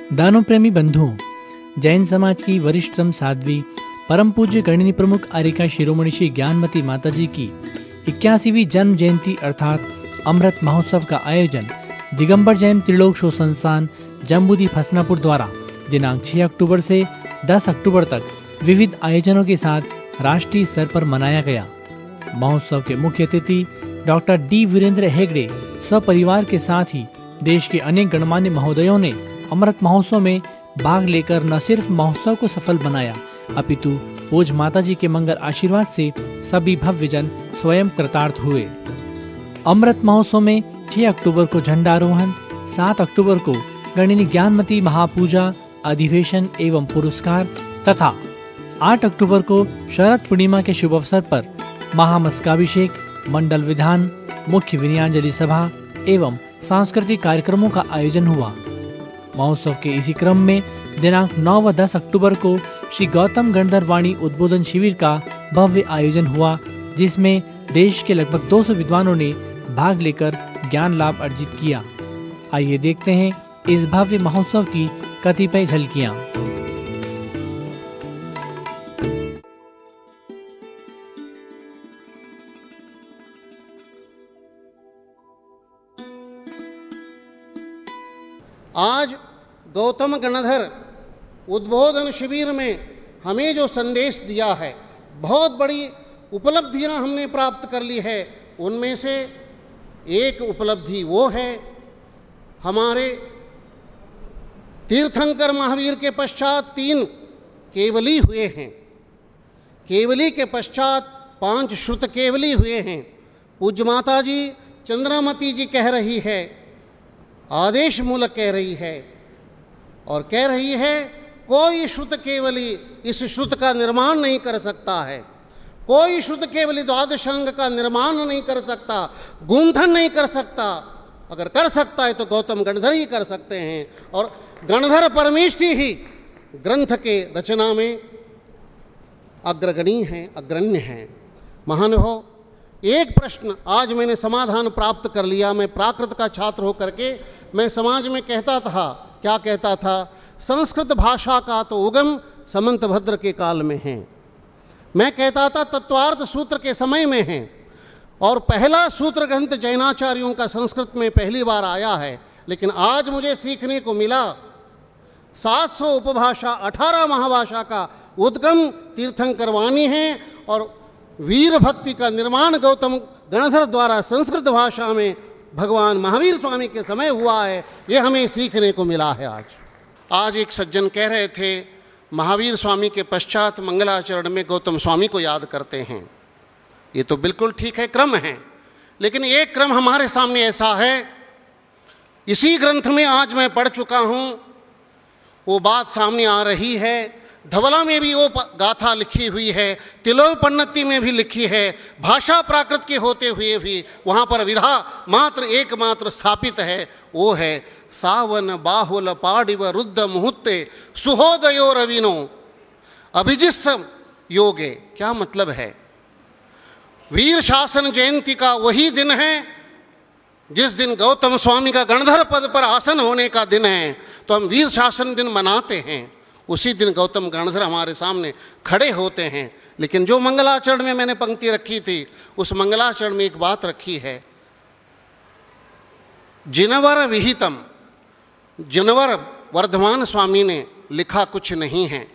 दानव प्रेमी बंधुओं, जैन समाज की वरिष्ठतम साध्वी परम पूज्य गणिनी प्रमुख आर्यिका शिरोमणि श्री ज्ञानमती माताजी की 81वीं जन्म जयंती अर्थात अमृत महोत्सव का आयोजन दिगंबर जैन त्रिलोक शोध संस्थान जम्बूद्वीप हसनापुर द्वारा दिनांक 6 अक्टूबर से 10 अक्टूबर तक विविध आयोजनों के साथ राष्ट्रीय स्तर पर मनाया गया। महोत्सव के मुख्य अतिथि डॉक्टर डी वीरेंद्र हेगड़े सपरिवार के साथ ही देश के अनेक गणमान्य महोदयों ने अमृत महोत्सव में भाग लेकर न सिर्फ महोत्सव को सफल बनाया अपितु पूज्य माताजी के मंगल आशीर्वाद से सभी भव्यजन स्वयं कृतार्थ हुए। अमृत महोत्सव में 6 अक्टूबर को झंडारोहण, 7 अक्टूबर को गणिनी ज्ञानमती महापूजा, अधिवेशन एवं पुरस्कार तथा 8 अक्टूबर को शरद पूर्णिमा के शुभ अवसर पर महामस्तकाभिषेक, मंडल विधान, मुख्य विनयाञ्जलि सभा एवं सांस्कृतिक कार्यक्रमों का आयोजन हुआ। महोत्सव के इसी क्रम में दिनांक 9 व 10 अक्टूबर को श्री गौतम गणधर वाणी उद्बोधन शिविर का भव्य आयोजन हुआ, जिसमें देश के लगभग 200 विद्वानों ने भाग लेकर ज्ञान लाभ अर्जित किया। आइए देखते हैं इस भव्य महोत्सव की कतिपय झलकियां। आज गौतम गणधर उद्बोधन शिविर में हमें जो संदेश दिया है, बहुत बड़ी उपलब्धियां हमने प्राप्त कर ली है। उनमें से एक उपलब्धि वो है, हमारे तीर्थंकर महावीर के पश्चात 3 केवली हुए हैं, केवली के पश्चात 5 श्रुत केवली हुए हैं। पूज्य माता जी चंद्रामती जी कह रही है, आदेश मूलक कह रही है और कह रही है कोई श्रुत केवली इस श्रुत का निर्माण नहीं कर सकता है, कोई श्रुत केवली द्वादश अंग का निर्माण नहीं कर सकता, गुंथन नहीं कर सकता। अगर कर सकता है तो गौतम गणधर ही कर सकते हैं और गणधर परमेष्ठी ही ग्रंथ के रचना में अग्रगणी हैं, अग्रण्य हैं। महानुभाव, एक प्रश्न आज मैंने समाधान प्राप्त कर लिया। मैं प्राकृत का छात्र होकर के मैं समाज में कहता था, क्या कहता था, संस्कृत भाषा का तो उगम समंतभद्र के काल में है। मैं कहता था तत्वार्थ सूत्र के समय में है और पहला सूत्र ग्रंथ जैनाचार्यों का संस्कृत में पहली बार आया है। लेकिन आज मुझे सीखने को मिला 700 उपभाषा 18 महाभाषा का उद्गम तीर्थंकर वाणी है और वीर भक्ति का निर्माण गौतम गणधर द्वारा संस्कृत भाषा में भगवान महावीर स्वामी के समय हुआ है। ये हमें सीखने को मिला है। आज एक सज्जन कह रहे थे महावीर स्वामी के पश्चात मंगलाचरण में गौतम स्वामी को याद करते हैं। ये तो बिल्कुल ठीक है, क्रम है, लेकिन एक क्रम हमारे सामने ऐसा है, इसी ग्रंथ में आज मैं पढ़ चुका हूँ, वो बात सामने आ रही है। धवला में भी वो गाथा लिखी हुई है, तिलोपन्नति में भी लिखी है, भाषा प्राकृत के होते हुए भी वहाँ पर विधा मात्र एकमात्र स्थापित है, वो है सावन बाहुल पाडिव रुद्ध मुहूर्ते सुहोदयो रविनो अभिजिस्स योगे। क्या मतलब है? वीर शासन जयंती का वही दिन है जिस दिन गौतम स्वामी का गणधर पद पर आसन होने का दिन है, तो हम वीर शासन दिन मनाते हैं। उसी दिन गौतम गणधर हमारे सामने खड़े होते हैं। लेकिन जो मंगलाचरण में मैंने पंक्ति रखी थी, उस मंगलाचरण में एक बात रखी है, जिनवर विहितम, जिनवर वर्धमान स्वामी ने लिखा कुछ नहीं है,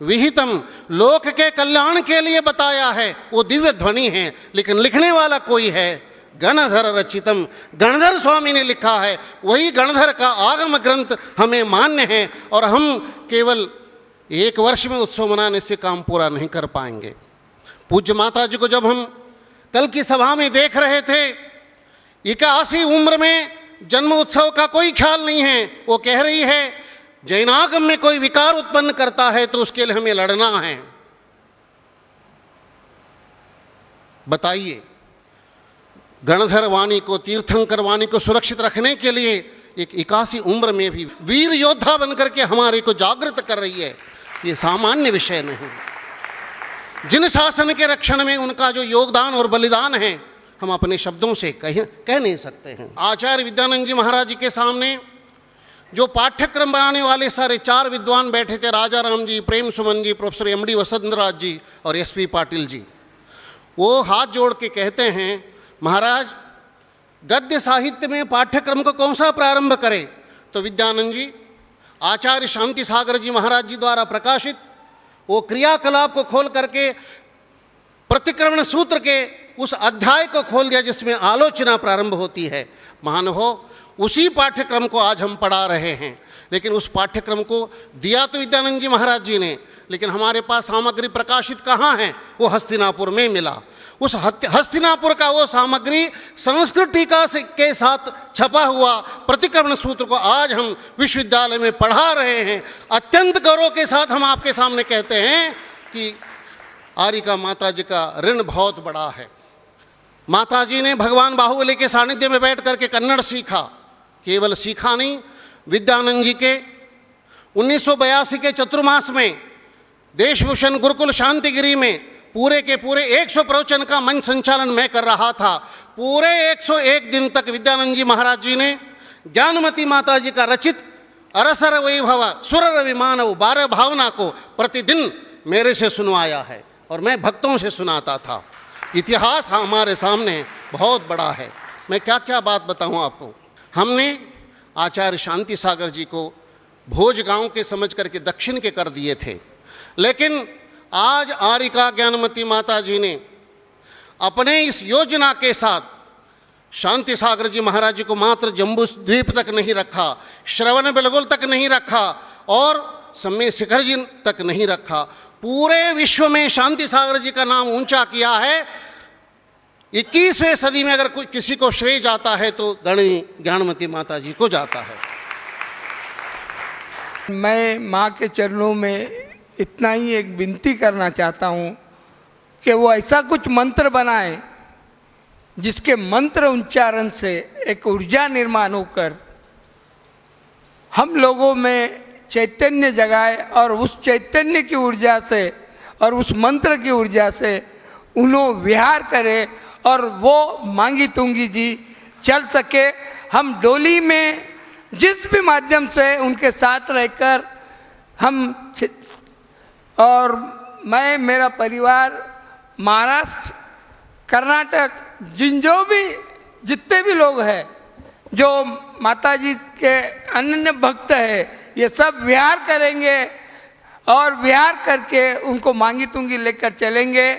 विहितम लोक के कल्याण के लिए बताया है, वो दिव्य ध्वनि है, लेकिन लिखने वाला कोई है, गणधर रचितम, गणधर स्वामी ने लिखा है। वही गणधर का आगम ग्रंथ हमें मान्य है और हम केवल 1 वर्ष में उत्सव मनाने से काम पूरा नहीं कर पाएंगे। पूज्य माता जी को जब हम कल की सभा में देख रहे थे, 81 उम्र में जन्म उत्सव का कोई ख्याल नहीं है। वो कह रही है जैनागम में कोई विकार उत्पन्न करता है तो उसके लिए हमें लड़ना है। बताइए, गणधर वाणी को, तीर्थंकर वाणी को सुरक्षित रखने के लिए एक 81 उम्र में भी वीर योद्धा बनकर के हमारे को जागृत कर रही है, ये सामान्य विषय नहीं। जिन शासन के रक्षण में उनका जो योगदान और बलिदान है, हम अपने शब्दों से कह नहीं सकते हैं। आचार्य विद्यानंद जी महाराज जी के सामने जो पाठ्यक्रम बनाने वाले सारे 4 विद्वान बैठे थे, राजा राम जी, प्रेम सुमन जी, प्रोफेसर एमडी वसंतराज जी और एसपी पाटिल जी, वो हाथ जोड़ के कहते हैं, महाराज गद्य साहित्य में पाठ्यक्रम को कौन सा प्रारंभ करें? तो विद्यानंद जी, आचार्य शांति सागर जी महाराज जी द्वारा प्रकाशित वो क्रियाकलाप को खोल करके प्रतिक्रमण सूत्र के उस अध्याय को खोल दिया जिसमें आलोचना प्रारंभ होती है। महानुभाव, उसी पाठ्यक्रम को आज हम पढ़ा रहे हैं, लेकिन उस पाठ्यक्रम को दिया तो विद्यानंद जी महाराज जी ने, लेकिन हमारे पास सामग्री प्रकाशित कहाँ है? वो हस्तिनापुर में मिला। उस हस्तिनापुर का वो सामग्री संस्कृत टीका के साथ छपा हुआ प्रतिक्रमण सूत्र को आज हम विश्वविद्यालय में पढ़ा रहे हैं। अत्यंत गौरव के साथ हम आपके सामने कहते हैं कि आरिका माता जी का ऋण बहुत बड़ा है। माता जी ने भगवान बाहुबली के सानिध्य में बैठ करके कन्नड़ सीखा, केवल सीखा नहीं, विद्यानंद जी के 1982 के चतुर्मास में देशभूषण गुरुकुल शांतिगिरी में पूरे के पूरे 100 प्रवचन का मंच संचालन मैं कर रहा था। पूरे 101 दिन तक विद्यानंद जी महाराज जी ने ज्ञानमती माता जी का रचित अरसर वैभव सुरर विमानव 12 भावना को प्रतिदिन मेरे से सुनवाया है और मैं भक्तों से सुनाता था। इतिहास हमारे सामने बहुत बड़ा है। मैं क्या क्या बात बताऊं आपको। हमने आचार्य शांति सागर जी को भोज गांव के समझ करके दक्षिण के कर दिए थे, लेकिन आज आरिका ज्ञानमती माता जी ने अपने इस योजना के साथ शांति सागर जी महाराज जी को मात्र जम्बू द्वीप तक नहीं रखा, श्रवण बेलगोल तक नहीं रखा और सम्य शिखर जी तक नहीं रखा, पूरे विश्व में शांति सागर जी का नाम ऊंचा किया है। 21वीं सदी में अगर कोई किसी को श्रेय जाता है तो गणी ज्ञानमती माता जी को जाता है। मैं माँ के चरणों में इतना ही एक विनती करना चाहता हूँ कि वो ऐसा कुछ मंत्र बनाए जिसके मंत्र उच्चारण से एक ऊर्जा निर्माण होकर हम लोगों में चैतन्य जगाए और उस चैतन्य की ऊर्जा से और उस मंत्र की ऊर्जा से उन्होंने विहार करे और वो मांगी तुंगी जी चल सके। हम डोली में जिस भी माध्यम से उनके साथ रहकर हम और मैं मेरा परिवार महाराष्ट्र कर्नाटक जितने भी लोग हैं जो माता जी के अनन्य भक्त है, ये सब विहार करेंगे और विहार करके उनको मांगी तुंगी लेकर चलेंगे।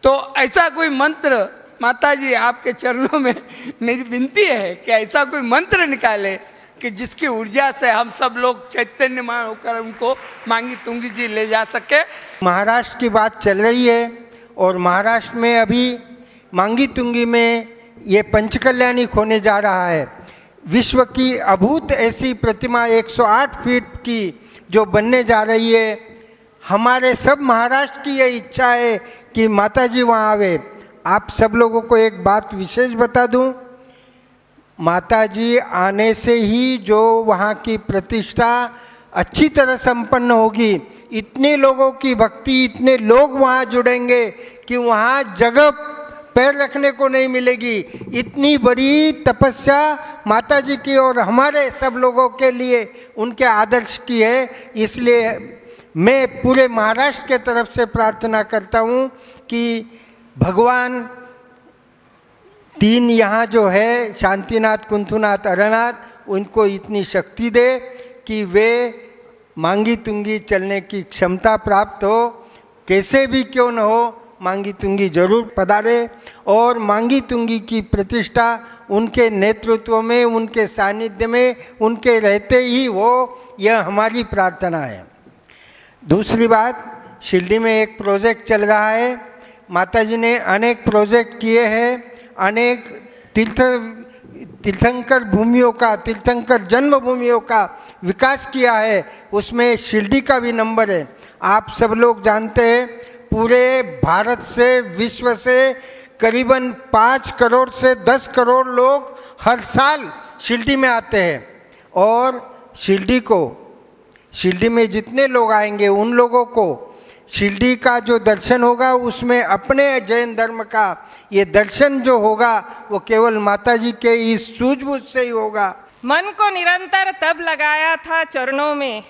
तो ऐसा कोई मंत्र माता जी आपके चरणों में मेरी विनती है कि ऐसा कोई मंत्र निकाले कि जिसकी ऊर्जा से हम सब लोग चैतन्यमान होकर उनको मांगी तुंगी जी ले जा सके। महाराष्ट्र की बात चल रही है और महाराष्ट्र में अभी मांगी तुंगी में ये पंचकल्याणी होने जा रहा है। विश्व की अभूत ऐसी प्रतिमा 108 फीट की जो बनने जा रही है। हमारे सब महाराष्ट्र की ये इच्छा है कि माता जी वहाँ आवे। आप सब लोगों को एक बात विशेष बता दूं, माता जी आने से ही जो वहाँ की प्रतिष्ठा अच्छी तरह संपन्न होगी। इतने लोगों की भक्ति, इतने लोग वहाँ जुड़ेंगे कि वहाँ जगह पैर रखने को नहीं मिलेगी। इतनी बड़ी तपस्या माता जी की और हमारे सब लोगों के लिए उनके आदर्श की है। इसलिए मैं पूरे महाराष्ट्र के तरफ से प्रार्थना करता हूँ कि भगवान 3 यहाँ जो है शांतिनाथ, कुंथुनाथ, अरनाथ, उनको इतनी शक्ति दे कि वे मांगी तुंगी चलने की क्षमता प्राप्त हो। कैसे भी क्यों न हो, मांगी तुंगी जरूर पधारे और मांगी तुंगी की प्रतिष्ठा उनके नेतृत्व में, उनके सानिध्य में, उनके रहते ही हो, यह हमारी प्रार्थना है। दूसरी बात, शिरडी में एक प्रोजेक्ट चल रहा है। माता जी ने अनेक प्रोजेक्ट किए हैं, अनेक तीर्थंकर भूमियों का, तीर्थंकर जन्मभूमियों का विकास किया है। उसमें शिरडी का भी नंबर है। आप सब लोग जानते हैं पूरे भारत से, विश्व से करीबन 5 करोड़ से 10 करोड़ लोग हर साल शिरडी में आते हैं और शिरडी में जितने लोग आएंगे उन लोगों को शिरडी का जो दर्शन होगा उसमें अपने जैन धर्म का ये दर्शन जो होगा वो केवल माता जी के इस सूझबूझ से ही होगा। मन को निरंतर तब लगाया था चरणों में,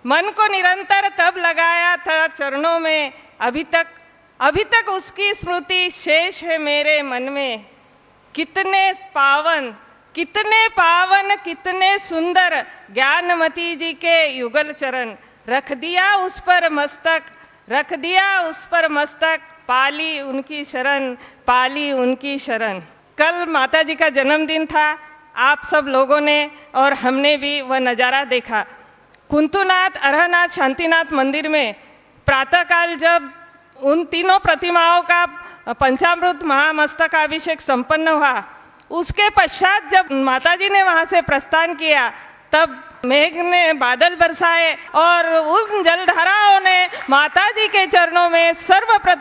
मन को निरंतर तब लगाया था चरणों में, अभी तक उसकी स्मृति शेष है मेरे मन में। कितने पावन कितने सुंदर ज्ञानमती जी के युगल चरण, रख दिया उस पर मस्तक, पाली उनकी शरण। कल माता जी का जन्मदिन था, आप सब लोगों ने और हमने भी वह नज़ारा देखा। कुंतुनाथ, अरहनाथ, शांतिनाथ मंदिर में प्रातःकाल जब उन तीनों प्रतिमाओं का पंचामृत महामस्तकाभिषेक संपन्न हुआ, उसके पश्चात जब माताजी ने वहाँ से प्रस्थान किया, तब मेघ ने बादल बरसाए और उन जलधाराओं ने माताजी के चरणों में सर्वप्रथम